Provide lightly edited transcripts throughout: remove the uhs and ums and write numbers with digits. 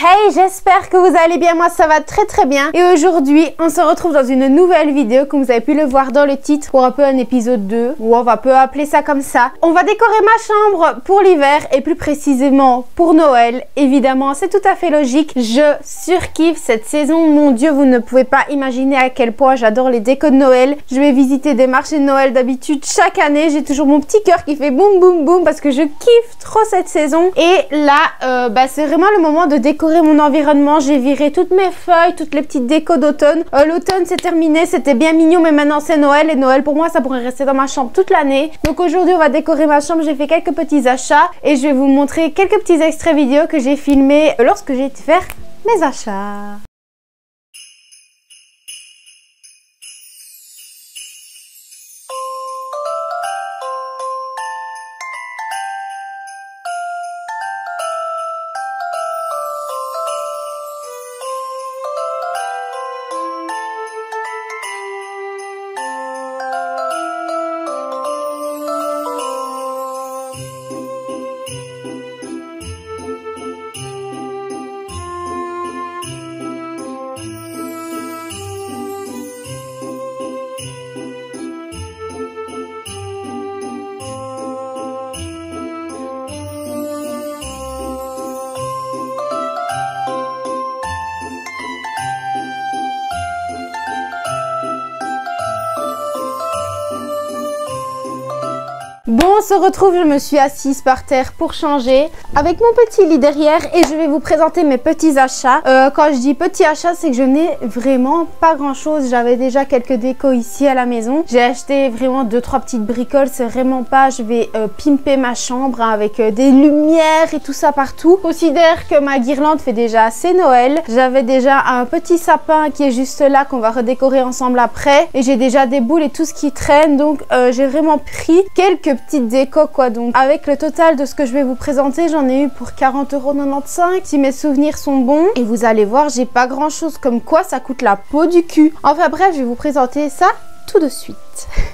Hey, j'espère que vous allez bien, moi ça va très bien. Et aujourd'hui, on se retrouve dans une nouvelle vidéo, comme vous avez pu le voir dans le titre, pour un peu un épisode 2, ou on va peu appeler ça comme ça. On va décorer ma chambre pour l'hiver, et plus précisément pour Noël. Évidemment, c'est tout à fait logique, je surkiffe cette saison. Mon Dieu, vous ne pouvez pas imaginer à quel point j'adore les décos de Noël. Je vais visiter des marchés de Noël d'habitude chaque année. J'ai toujours mon petit cœur qui fait boum boum boum, parce que je kiffe trop cette saison. Et là, c'est vraiment le moment de décorer mon environnement. J'ai viré toutes mes feuilles, toutes les petites décos d'automne. L'automne c'est terminé, c'était bien mignon, mais maintenant c'est Noël, et Noël pour moi ça pourrait rester dans ma chambre toute l'année. Donc aujourd'hui on va décorer ma chambre. J'ai fait quelques petits achats et je vais vous montrer quelques petits extraits vidéo que j'ai filmés lorsque j'ai été faire mes achats. Bon, on se retrouve, je me suis assise par terre pour changer avec mon petit lit derrière et je vais vous présenter mes petits achats. Quand je dis petits achats, c'est que je n'ai vraiment pas grand chose. J'avais déjà quelques décos ici à la maison. J'ai acheté vraiment 2-3 petites bricoles, c'est vraiment pas, je vais pimper ma chambre avec des lumières et tout ça partout. Considère que ma guirlande fait déjà assez Noël. J'avais déjà un petit sapin qui est juste là qu'on va redécorer ensemble après. Et j'ai déjà des boules et tout ce qui traîne, donc j'ai vraiment pris quelques petite déco quoi. Donc avec le total de ce que je vais vous présenter, j'en ai eu pour 40,95 € si mes souvenirs sont bons. Et vous allez voir, j'ai pas grand chose, comme quoi ça coûte la peau du cul. Enfin bref, je vais vous présenter ça tout de suite.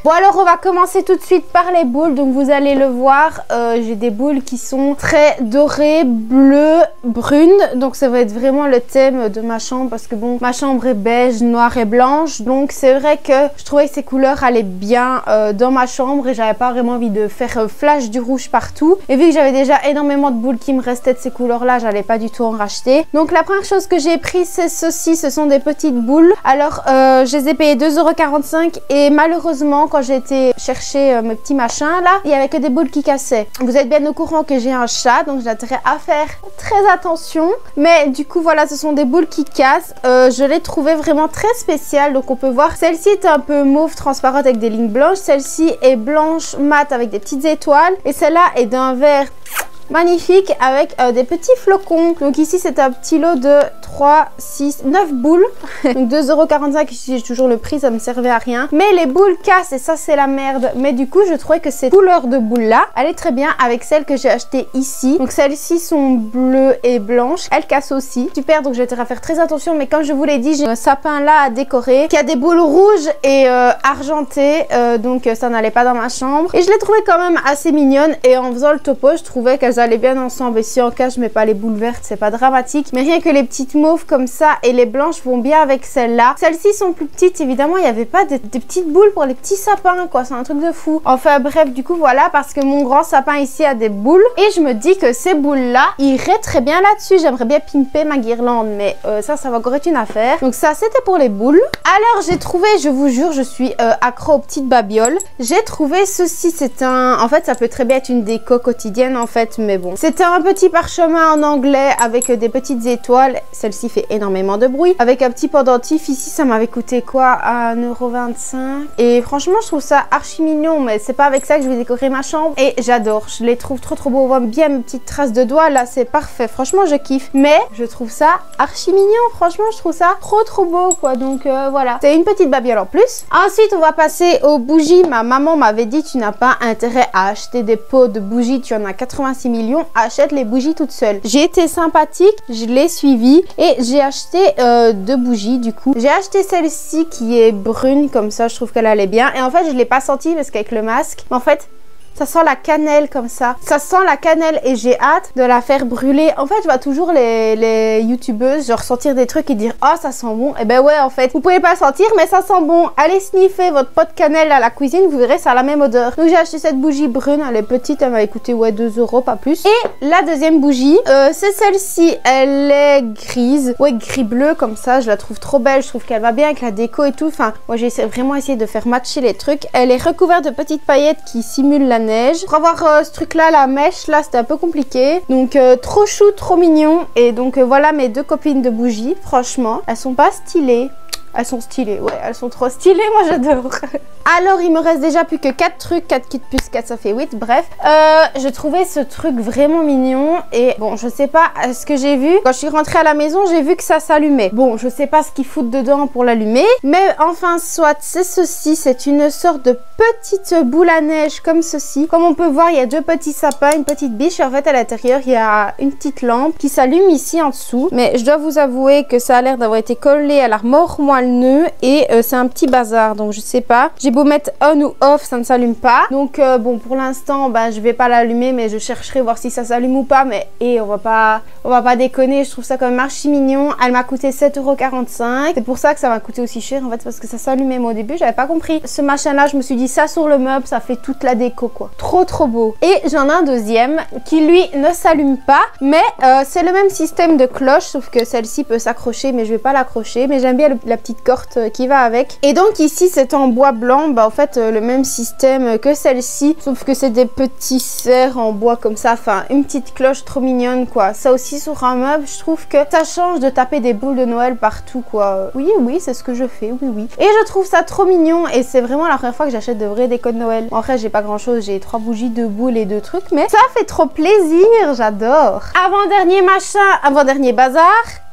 Bon alors on va commencer tout de suite par les boules. Donc vous allez le voir, j'ai des boules qui sont très dorées, bleues, brunes. Donc ça va être vraiment le thème de ma chambre, parce que bon, ma chambre est beige, noire et blanche. Donc c'est vrai que je trouvais que ces couleurs allaient bien dans ma chambre, et j'avais pas vraiment envie de faire flash du rouge partout. Et vu que j'avais déjà énormément de boules qui me restaient de ces couleurs là, j'allais pas du tout en racheter. Donc la première chose que j'ai pris, c'est ceci. Ce sont des petites boules. Alors je les ai payées 2,45 € et malheureusement quand j'ai été chercher mes petits machins là, il y avait que des boules qui cassaient. Vous êtes bien au courant que j'ai un chat, donc j'ai intérêt à faire très attention. Mais du coup voilà, ce sont des boules qui cassent. Je les trouvais vraiment très spéciales. Donc on peut voir, celle-ci est un peu mauve transparente avec des lignes blanches, celle-ci est blanche mat avec des petites étoiles, et celle-là est d'un vert magnifique avec des petits flocons. Donc ici c'est un petit lot de 3, 6, 9 boules. Donc 2,45 €, ici j'ai toujours le prix, ça me servait à rien. Mais les boules cassent et ça c'est la merde. Mais du coup je trouvais que cette couleur de boule là allait très bien avec celle que j'ai achetée ici. Donc celles-ci sont bleues et blanches, elles cassent aussi. Super, donc j'ai intérêt à faire très attention. Mais comme je vous l'ai dit, j'ai un sapin là à décorer qui a des boules rouges et argentées. Donc ça n'allait pas dans ma chambre. Et je l'ai trouvée quand même assez mignonne. Et en faisant le topo, je trouvais qu'elles allaient bien ensemble. Et si en cas je mets pas les boules vertes, c'est pas dramatique. Mais rien que les petites mauves comme ça et les blanches vont bien avec celles-là. Celles-ci sont plus petites, évidemment il n'y avait pas des petites boules pour les petits sapins quoi, c'est un truc de fou. Enfin bref, du coup voilà, parce que mon grand sapin ici a des boules et je me dis que ces boules là iraient très bien là-dessus. J'aimerais bien pimper ma guirlande, mais ça va encore être une affaire. Donc ça c'était pour les boules. Alors j'ai trouvé, je vous jure, je suis accro aux petites babioles. J'ai trouvé ceci, c'est un, en fait ça peut très bien être une déco quotidienne en fait, mais bon, c'est un petit parchemin en anglais avec des petites étoiles. Celle-ci fait énormément de bruit. Avec un petit pendentif ici, ça m'avait coûté quoi, 1,25 €. Et franchement, je trouve ça archi mignon, mais c'est pas avec ça que je vais décorer ma chambre. Et j'adore, je les trouve trop beaux. On voit bien mes petites traces de doigts là, c'est parfait. Franchement, je kiffe. Mais je trouve ça archi mignon. Franchement, je trouve ça trop beau quoi. Donc voilà, c'est une petite babiole en plus. Ensuite, on va passer aux bougies. Ma maman m'avait dit, tu n'as pas intérêt à acheter des pots de bougies, tu en as 86 millions, achète les bougies toutes seules. J'ai été sympathique, je l'ai suivi et j'ai acheté 2 bougies du coup. J'ai acheté celle-ci qui est brune comme ça, je trouve qu'elle allait bien. Et en fait, je ne l'ai pas sentie parce qu'avec le masque, en fait, Ça sent la cannelle comme ça. Ça sent la cannelle et j'ai hâte de la faire brûler. En fait, je vois toujours les youtubeuses genre sortir des trucs et dire oh ça sent bon. Et ben ouais en fait, vous pouvez pas sentir mais ça sent bon. Allez sniffer votre pot de cannelle à la cuisine, vous verrez ça a la même odeur. Donc j'ai acheté cette bougie brune, elle est petite, elle m'a coûté ouais 2 €, pas plus. Et la deuxième bougie, c'est celle-ci, elle est grise, ouais gris bleu comme ça, je la trouve trop belle, je trouve qu'elle va bien avec la déco et tout. Enfin, moi j'ai vraiment essayé de faire matcher les trucs. Elle est recouverte de petites paillettes qui simulent la neige. Pour avoir ce truc là, la mèche là, c'était un peu compliqué. Donc trop chou, trop mignon. Et donc voilà mes deux copines de bougies. Franchement, elles sont pas stylées. Elles sont stylées, ouais, elles sont trop stylées, moi j'adore. Alors, il me reste déjà plus que 4 trucs, 4 kits plus 4, ça fait 8, bref. Je trouvais ce truc vraiment mignon et bon, je sais pas ce que j'ai vu. Quand je suis rentrée à la maison, j'ai vu que ça s'allumait. Bon, je sais pas ce qu'ils foutent dedans pour l'allumer, mais enfin, soit, c'est ceci, c'est une sorte de petite boule à neige comme ceci. Comme on peut voir, il y a deux petits sapins, une petite biche et en fait, à l'intérieur, il y a une petite lampe qui s'allume ici en dessous. Mais je dois vous avouer que ça a l'air d'avoir été collé à l'armoire moelle nœud et c'est un petit bazar, donc je sais pas. J'ai beau mettre on ou off, ça ne s'allume pas. Donc bon, pour l'instant, ben, je vais pas l'allumer, mais je chercherai voir si ça s'allume ou pas. Mais on va pas déconner, je trouve ça quand même archi mignon. Elle m'a coûté 7,45 €. C'est pour ça que ça m'a coûté aussi cher en fait, parce que ça s'allumait. Moi au début, j'avais pas compris. Ce machin là, je me suis dit ça sur le meuble, ça fait toute la déco quoi. Trop trop beau. Et j'en ai un deuxième qui lui ne s'allume pas, mais c'est le même système de cloche, sauf que celle-ci peut s'accrocher, mais je vais pas l'accrocher. Mais j'aime bien la petite corde qui va avec. Et donc ici c'est en bois blanc, bah en fait le même système que celle-ci, sauf que c'est des petits serres en bois comme ça, enfin une petite cloche trop mignonne quoi. Ça aussi sur un meuble, je trouve que ça change de taper des boules de Noël partout quoi. Oui oui, c'est ce que je fais, oui oui. Et je trouve ça trop mignon et c'est vraiment la première fois que j'achète de vrais décos de Noël. En vrai j'ai pas grand chose, j'ai 3 bougies, 2 boules et 2 trucs, mais ça fait trop plaisir, j'adore. Avant-dernier machin, avant-dernier bazar,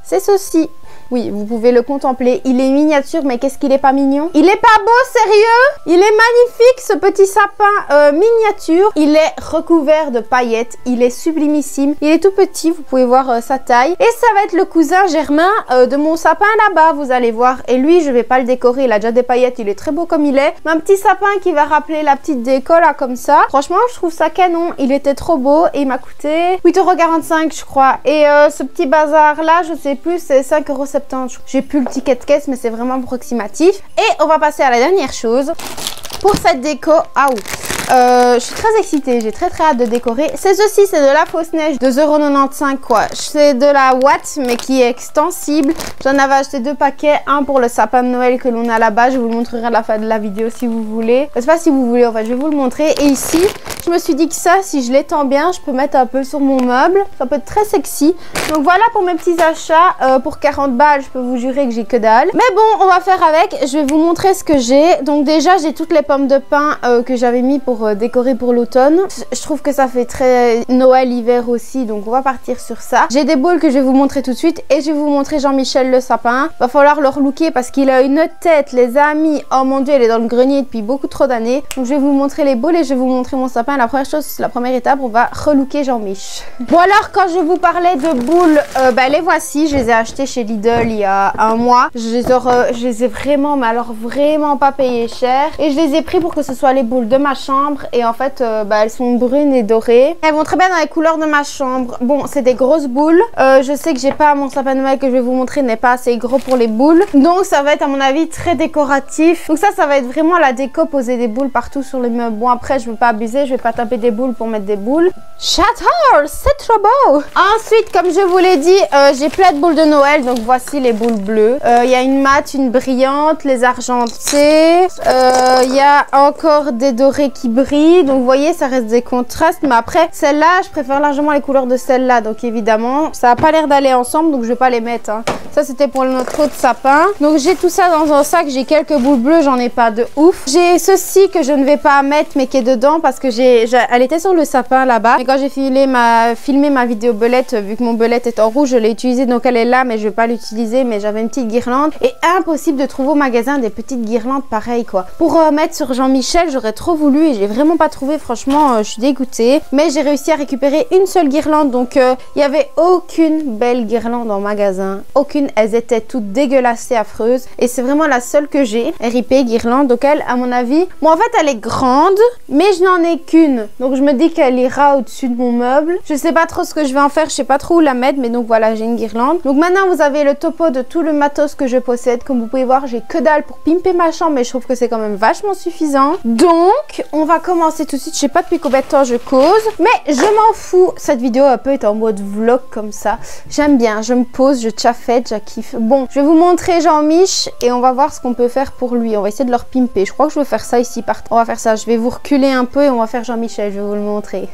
c'est ceci. Oui, vous pouvez le contempler. Il est miniature, mais qu'est-ce qu'il est pas mignon? Il est pas beau, sérieux? Il est magnifique, ce petit sapin miniature. Il est recouvert de paillettes. Il est sublimissime. Il est tout petit, vous pouvez voir sa taille. Et ça va être le cousin germain de mon sapin là-bas, vous allez voir. Et lui, je vais pas le décorer. Il a déjà des paillettes. Il est très beau comme il est. Mais un petit sapin qui va rappeler la petite déco là, comme ça. Franchement, je trouve ça canon. Il était trop beau et il m'a coûté 8,45 € je crois. Et ce petit bazar là, je sais plus, c'est 5,70 €. J'ai plus le ticket de caisse, mais c'est vraiment approximatif. Et on va passer à la dernière chose. Pour cette déco, je suis très excitée, j'ai très hâte de décorer. C'est ceci, c'est de la fausse neige, 2,95 € quoi. C'est de la Watt, mais qui est extensible. J'en avais acheté 2 paquets, un pour le sapin de Noël que l'on a là-bas. Je vous le montrerai à la fin de la vidéo si vous voulez. Je sais pas si vous voulez, en fait, je vais vous le montrer. Et ici, je me suis dit que ça, si je l'étends bien, je peux mettre un peu sur mon meuble. Ça peut être très sexy. Donc voilà pour mes petits achats. Pour 40 balles, je peux vous jurer que j'ai que dalle. Mais bon, on va faire avec. Je vais vous montrer ce que j'ai. Donc déjà, j'ai toutes les pommes de pin que j'avais mis pour décorer pour l'automne. Je trouve que ça fait très Noël-hiver aussi, donc on va partir sur ça. J'ai des boules que je vais vous montrer tout de suite et je vais vous montrer Jean-Michel le sapin. Va falloir le relooker parce qu'il a une tête, les amis. Oh mon dieu, elle est dans le grenier depuis beaucoup trop d'années. Donc je vais vous montrer les boules et je vais vous montrer mon sapin. La première chose, la première étape, on va relooker Jean-Mich. Bon alors, quand je vous parlais de boules, les voici. Je les ai achetées chez Lidl il y a un mois. Je les ai vraiment, mais alors vraiment pas payées cher. Et je les ai pris pour que ce soit les boules de ma chambre. Et en fait, elles sont brunes et dorées. Elles vont très bien dans les couleurs de ma chambre. Bon, c'est des grosses boules. Je sais que j'ai pas mon sapin de Noël que je vais vous montrer n'est pas assez gros pour les boules. Donc ça va être à mon avis très décoratif. Donc ça va être vraiment la déco, poser des boules partout sur les meubles. Bon après, je veux pas abuser, je vais pas taper des boules pour mettre des boules. J'adore, c'est trop beau. Ensuite, comme je vous l'ai dit, j'ai plein de boules de Noël. Donc voici les boules bleues. Il y a une mate, une brillante, les argentées. Il y a encore des dorés qui brillent. Donc vous voyez, ça reste des contrastes. Mais après, celle-là, je préfère largement les couleurs de celle-là. Donc évidemment, ça n'a pas l'air d'aller ensemble. Donc je vais pas les mettre. Hein. Ça, c'était pour notre autre sapin. Donc j'ai tout ça dans un sac. J'ai quelques boules bleues, j'en ai pas de ouf. J'ai ceci que je ne vais pas mettre, mais qui est dedans parce que elle était sur le sapin là-bas. Mais quand j'ai filmé ma vidéo belette, vu que mon belette est en rouge, je l'ai utilisée. Donc elle est là, mais je vais pas l'utiliser. Mais j'avais une petite guirlande. Et impossible de trouver au magasin des petites guirlandes pareilles, quoi. Pour mettre sur Jean-Michel, j'aurais trop voulu et l'ai vraiment pas trouvé. Franchement, je suis dégoûtée. Mais j'ai réussi à récupérer une seule guirlande. Donc, il n'y avait aucune belle guirlande en magasin. Aucune. Elles étaient toutes dégueulasses et affreuses. Et c'est vraiment la seule que j'ai. RIP guirlande. Donc, elle, à mon avis, bon, en fait, elle est grande, mais je n'en ai qu'une. Donc, je me dis qu'elle ira au-dessus de mon meuble. Je sais pas trop ce que je vais en faire. Je sais pas trop où la mettre. Mais donc, voilà, j'ai une guirlande. Donc, maintenant, vous avez le topo de tout le matos que je possède. Comme vous pouvez voir, j'ai que dalle pour pimper ma chambre. Mais je trouve que c'est quand même vachement suffisant. Donc, on va commencer tout de suite. Je sais pas depuis combien de temps je cause, mais je m'en fous. Cette vidéo un peu est en mode vlog comme ça. J'aime bien. Je me pose, je tchaffette, je kiffe. Bon, je vais vous montrer Jean-Mich et on va voir ce qu'on peut faire pour lui. On va essayer de le repimper. Je crois que je vais faire ça ici. On va faire ça. Je vais vous reculer un peu et on va faire Jean-Michel. Je vais vous le montrer.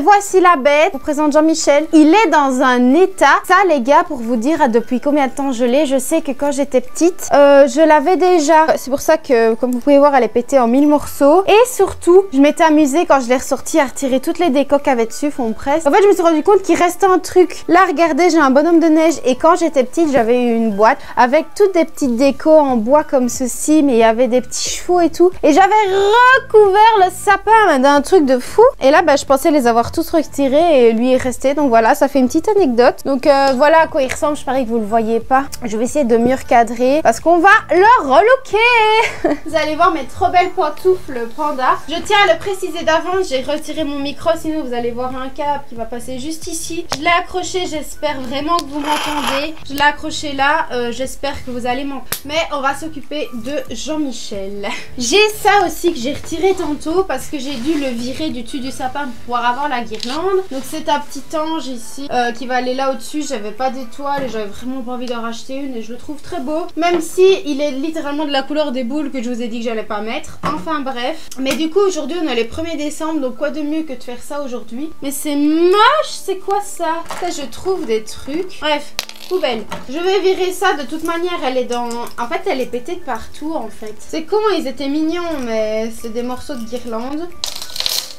Voici la bête, je vous présente Jean-Michel. Il est dans un état, ça les gars, pour vous dire depuis combien de temps je l'ai. Je sais que quand j'étais petite, je l'avais déjà. C'est pour ça que, comme vous pouvez voir, elle est pétée en 1000 morceaux. Et surtout, je m'étais amusée quand je l'ai ressortie à retirer toutes les décos qu'il y avait dessus, fond presse. En fait, je me suis rendu compte qu'il restait un truc. Là, regardez, j'ai un bonhomme de neige. Et quand j'étais petite, j'avais eu une boîte avec toutes des petites décos en bois comme ceci, mais il y avait des petits chevaux et tout. Et j'avais recouvert le sapin d'un truc de fou. Et là, je pensais les avoir tous retirés et lui est resté. Donc voilà, ça fait une petite anecdote. Donc voilà à quoi il ressemble. Je parie que vous le voyez pas. Je vais essayer de mieux recadrer parce qu'on va le relooker. Vous allez voir mes trop belles pantoufles panda. Je tiens à le préciser d'avance, j'ai retiré mon micro, sinon vous allez voir un câble qui va passer juste ici. Je l'ai accroché, j'espère vraiment que vous m'entendez. Je l'ai accroché là, j'espère que vous allez m'entendre. Mais on va s'occuper de Jean-Michel. J'ai ça aussi que j'ai retiré tantôt parce que j'ai dû le virer du dessus du sapin pour pouvoir avoir la guirlande. Donc c'est un petit ange ici qui va aller là au-dessus. J'avais pas d'étoile et j'avais vraiment pas envie d'en racheter une et je le trouve très beau. Même si il est littéralement de la couleur des boules que je vous ai dit que j'allais pas mettre. Enfin bref. Mais du coup aujourd'hui on est le 1er décembre, donc quoi de mieux que de faire ça aujourd'hui. Mais c'est moche, c'est quoi ça? Ça je trouve des trucs. Bref. Poubelle. Je vais virer ça. De toute manière, elle est dans... En fait, elle est pétée de partout, en fait. C'est con, ils étaient mignons, mais c'est des morceaux de guirlande.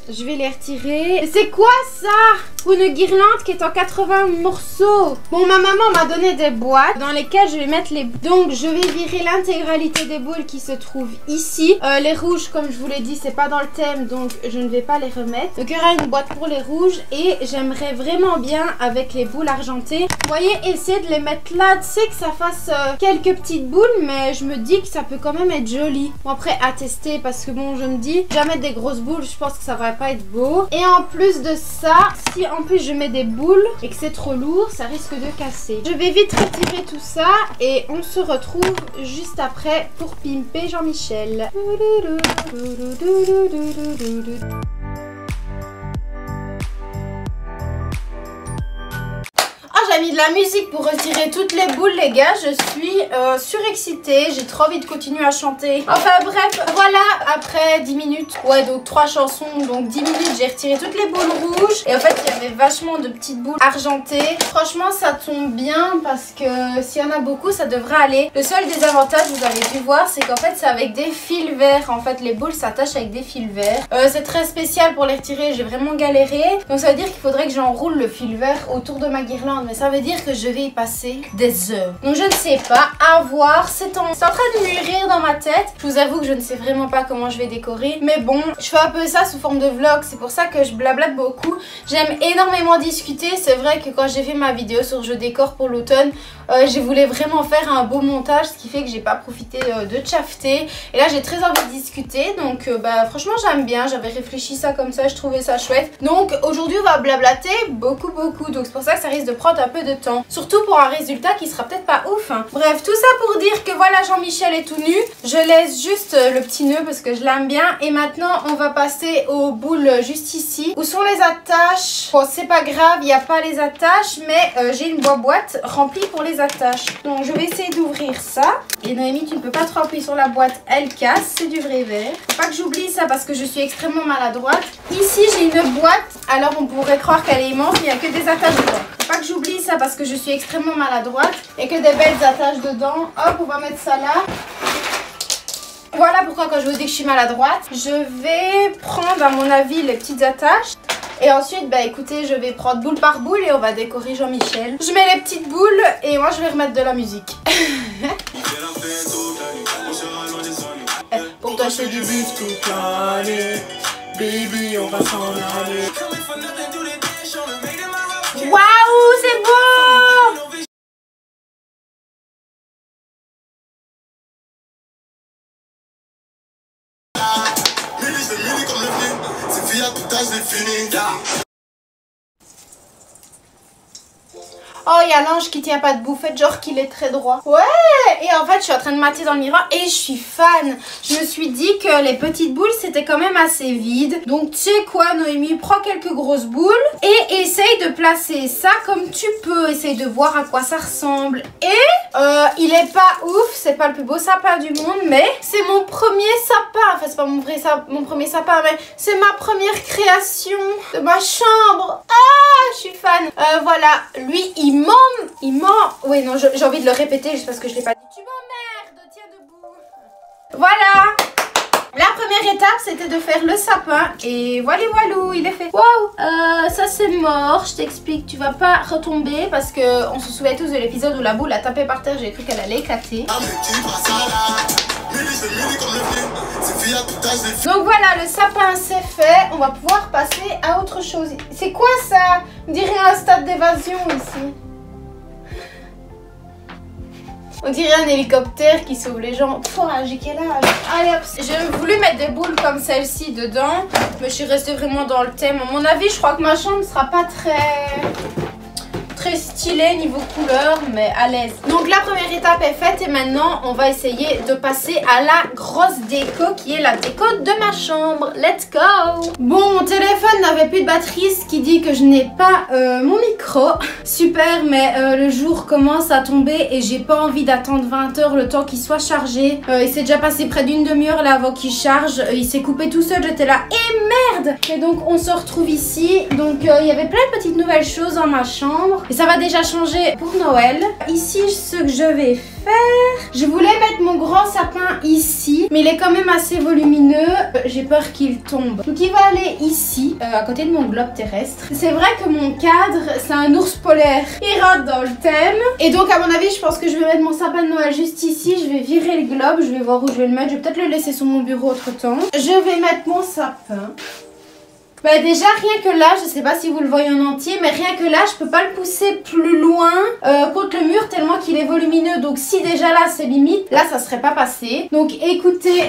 Je vais les retirer. C'est quoi ça? Une guirlande qui est en 80 morceaux. Bon, ma maman m'a donné des boîtes dans lesquelles je vais mettre les... Donc, je vais virer l'intégralité des boules qui se trouvent ici. Les rouges, comme je vous l'ai dit, c'est pas dans le thème, donc je ne vais pas les remettre. Donc, il y aura une boîte pour les rouges et j'aimerais vraiment bien, avec les boules argentées, vous voyez, essayer de les mettre là. Tu sais que ça fasse quelques petites boules, mais je me dis que ça peut quand même être joli. Bon, après, à tester, parce que bon, je me dis, je vais mettre des grosses boules, je pense que ça va pas être beau. Et en plus de ça, si en plus je mets des boules et que c'est trop lourd, ça risque de casser. Je vais vite retirer tout ça et on se retrouve juste après pour pimper Jean-Michel. J'ai mis de la musique pour retirer toutes les boules, les gars. Je suis surexcitée. J'ai trop envie de continuer à chanter. Enfin bref, voilà, après 10 minutes. Ouais, donc 3 chansons, donc 10 minutes, j'ai retiré toutes les boules rouges. Et en fait, il y avait vachement de petites boules argentées. Franchement, ça tombe bien parce que s'il y en a beaucoup, ça devrait aller. Le seul désavantage, vous avez pu voir, c'est qu'en fait, c'est avec des fils verts. En fait, les boules s'attachent avec des fils verts. C'est très spécial pour les retirer. J'ai vraiment galéré. Donc ça veut dire qu'il faudrait que j'enroule le fil vert autour de ma guirlande. Mais ça veut dire que je vais y passer des heures. Donc je ne sais pas, à voir. C'est en train de mûrir dans ma tête. Je vous avoue que je ne sais vraiment pas comment je vais décorer. Mais bon, je fais un peu ça sous forme de vlog. C'est pour ça que je blablate beaucoup. J'aime énormément discuter. C'est vrai que quand j'ai fait ma vidéo sur je décore pour l'automne, je voulais vraiment faire un beau montage, ce qui fait que j'ai pas profité de tchafter. Et là j'ai très envie de discuter. Donc franchement j'aime bien. J'avais réfléchi ça comme ça, je trouvais ça chouette. Donc aujourd'hui on va blablater beaucoup. Donc c'est pour ça que ça risque de prendre un peu de temps. Surtout pour un résultat qui sera peut-être pas ouf. Hein. Bref, tout ça pour dire que voilà, Jean-Michel est tout nu. Je laisse juste le petit nœud parce que je l'aime bien. Et maintenant, on va passer aux boules juste ici. Où sont les attaches? Bon, c'est pas grave, il n'y a pas les attaches. Mais j'ai une boîte remplie pour les attaches. Donc, je vais essayer d'ouvrir ça. Et Noémie, tu ne peux pas trop appuyer sur la boîte, elle casse. C'est du vrai verre. Faut pas que j'oublie ça parce que je suis extrêmement maladroite. Ici, j'ai une boîte. Alors, on pourrait croire qu'elle est immense, mais il n'y a que des attaches dedans. Faut pas que j'oublie ça parce que je suis extrêmement maladroite et que des belles attaches dedans. Hop, on va mettre ça là. Voilà pourquoi quand je vous dis que je suis maladroite. Je vais prendre à mon avis les petites attaches. Et ensuite, écoutez, je vais prendre boule par boule et on va décorer Jean-Michel. Je mets les petites boules et moi je vais remettre de la musique. Pour toi je fais du bif toute l'année. Baby, on va s'en aller. Waouh, c'est beau! Oh, il y a l'ange qui tient pas debout, faites genre qu'il est très droit. Ouais! Et en fait, je suis en train de mater dans le miroir et je suis fan. Je me suis dit que les petites boules, c'était quand même assez vide. Donc, tu sais quoi, Noémie, prends quelques grosses boules et essaye de placer ça comme tu peux. Essaye de voir à quoi ça ressemble. Et il est pas ouf, c'est pas le plus beau sapin du monde, mais c'est mon premier sapin. Enfin, c'est pas mon premier sapin, mais c'est ma première création de ma chambre. Ah, je suis fan. Voilà, lui, il ment. Oui, non, j'ai envie de le répéter juste parce que je l'ai pas dit. Tu m'emmerdes, tiens debout. Voilà. La première étape, c'était de faire le sapin. Et voilà, voilou, il est fait. Waouh. Ça, c'est mort. Je t'explique, tu vas pas retomber parce que on se souvient tous de l'épisode où la boule a tapé par terre. J'ai cru qu'elle allait éclater. Donc voilà, le sapin c'est fait. On va pouvoir passer à autre chose. C'est quoi ça? On dirait un stade d'évasion ici. On dirait un hélicoptère qui sauve les gens. Pouah, j'ai quel âge? Allez hop. J'ai voulu mettre des boules comme celle-ci dedans, mais je suis restée vraiment dans le thème. À mon avis, je crois que ma chambre sera pas très stylé niveau couleur, mais à l'aise. Donc la première étape est faite et maintenant on va essayer de passer à la grosse déco qui est la déco de ma chambre. Let's go! Bon, mon téléphone n'avait plus de batterie, ce qui dit que je n'ai pas mon micro. Super, mais le jour commence à tomber et j'ai pas envie d'attendre 20 h le temps qu'il soit chargé. Il s'est déjà passé près d'une demi-heure là avant qu'il charge. Il s'est coupé tout seul, j'étais là et merde! Et donc on se retrouve ici. Donc il y avait plein de petites nouvelles choses dans ma chambre. Et ça va déjà changer pour Noël. Ici, ce que je vais faire, je voulais mettre mon grand sapin ici, mais il est quand même assez volumineux. J'ai peur qu'il tombe. Donc il va aller ici, à côté de mon globe terrestre. C'est vrai que mon cadre, c'est un ours polaire. Il rentre dans le thème. Et donc à mon avis, je pense que je vais mettre mon sapin de Noël juste ici. Je vais virer le globe, je vais voir où je vais le mettre. Je vais peut-être le laisser sur mon bureau autre temps. Je vais mettre mon sapin. Bah déjà rien que là, je sais pas si vous le voyez en entier, mais rien que là je peux pas le pousser plus loin contre le mur tellement qu'il est volumineux. Donc si déjà là c'est limite, là ça serait pas passé. Donc écoutez,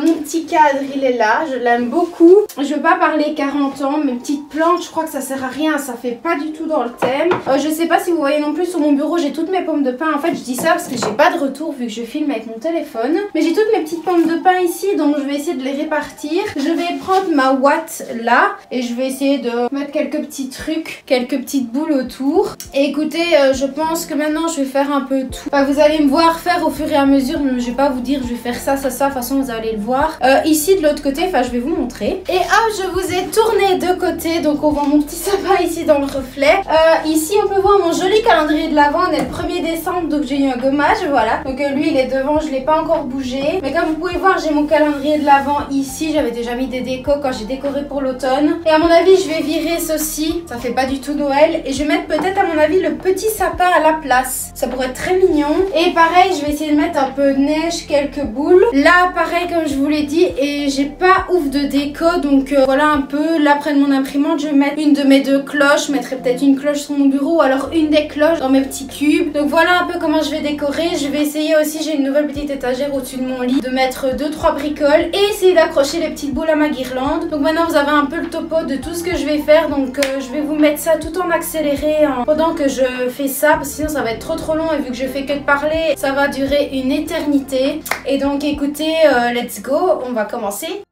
mon petit cadre il est là, je l'aime beaucoup. Je veux pas parler 40 ans, mes petites plantes je crois que ça sert à rien, ça fait pas du tout dans le thème. Je sais pas si vous voyez non plus sur mon bureau, j'ai toutes mes pommes de pin. En fait je dis ça parce que j'ai pas de retour vu que je filme avec mon téléphone. Mais j'ai toutes mes petites pommes de pin ici, donc je vais essayer de les répartir. Je vais prendre ma ouate là. Et je vais essayer de mettre quelques petits trucs, quelques petites boules autour. Et écoutez, je pense que maintenant je vais faire un peu tout. Enfin, vous allez me voir faire au fur et à mesure. Je vais pas vous dire je vais faire ça, ça, ça. De toute façon, vous allez le voir. Ici, de l'autre côté, enfin, je vais vous montrer. Et hop, je vous ai tourné de côté. Donc, on voit mon petit sapin ici dans le reflet. Ici, on peut voir mon joli calendrier de l'Avent. On est le 1er décembre, donc j'ai eu un gommage. Voilà. Donc, lui, il est devant. Je l'ai pas encore bougé. Mais comme vous pouvez voir, j'ai mon calendrier de l'Avent ici. J'avais déjà mis des décos quand j'ai décoré pour l'automne. Et à mon avis, je vais virer ceci. Ça fait pas du tout Noël. Et je vais mettre peut-être, à mon avis, le petit sapin à la place. Ça pourrait être très mignon. Et pareil, je vais essayer de mettre un peu de neige, quelques boules. Là, pareil, comme je vous l'ai dit. Et j'ai pas ouf de déco. Donc voilà un peu. Là, près de mon imprimante, je vais mettre une de mes deux cloches. Je mettrai peut-être une cloche sur mon bureau. Ou alors une des cloches dans mes petits cubes. Donc voilà un peu comment je vais décorer. Je vais essayer aussi, j'ai une nouvelle petite étagère au-dessus de mon lit. De mettre 2-3 bricoles. Et essayer d'accrocher les petites boules à ma guirlande. Donc maintenant, vous avez un peu le topo de tout ce que je vais faire. Donc je vais vous mettre ça tout en accéléré pendant que je fais ça, parce que sinon ça va être trop long et vu que je fais que de parler ça va durer une éternité. Et donc écoutez, let's go, on va commencer.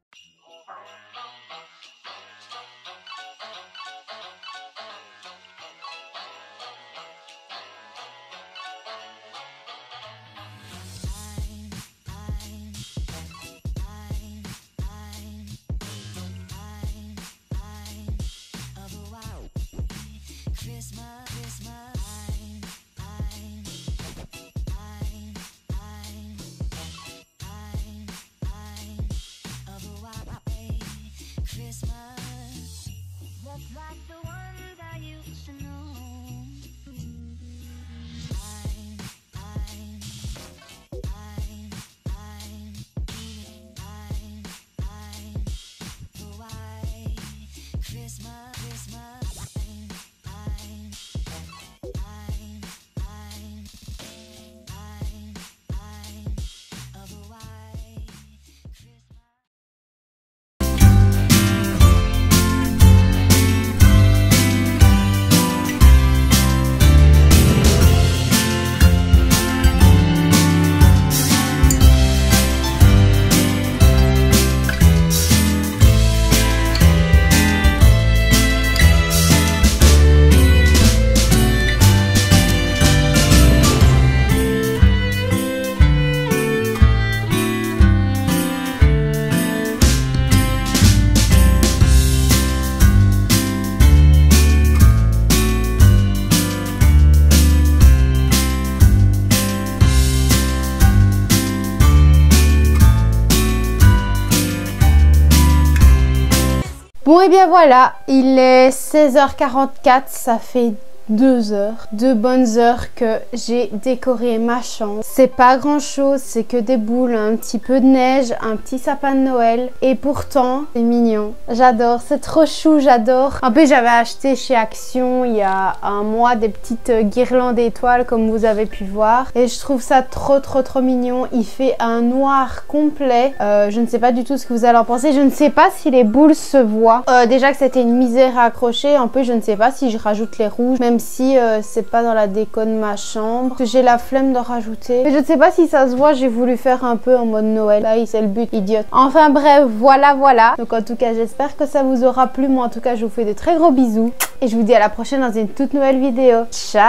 Bon et bien voilà, il est 16h44, ça fait 2 bonnes heures que j'ai décoré ma chambre. C'est pas grand chose, c'est que des boules, un petit peu de neige, un petit sapin de Noël et pourtant c'est mignon. J'adore, c'est trop chou, j'adore. En plus j'avais acheté chez Action il y a un mois des petites guirlandes d'étoiles comme vous avez pu voir et je trouve ça trop mignon. Il fait un noir complet. Je ne sais pas du tout ce que vous allez en penser. Je ne sais pas si les boules se voient. Déjà que c'était une misère à accrocher. En plus je ne sais pas si je rajoute les rouges, même si c'est pas dans la déco de ma chambre. J'ai la flemme de rajouter. Mais je ne sais pas si ça se voit, j'ai voulu faire un peu en mode Noël. Là, c'est le but, idiote. Enfin bref, voilà. Donc en tout cas, j'espère que ça vous aura plu. Moi en tout cas, je vous fais de très gros bisous. Et je vous dis à la prochaine dans une toute nouvelle vidéo. Ciao!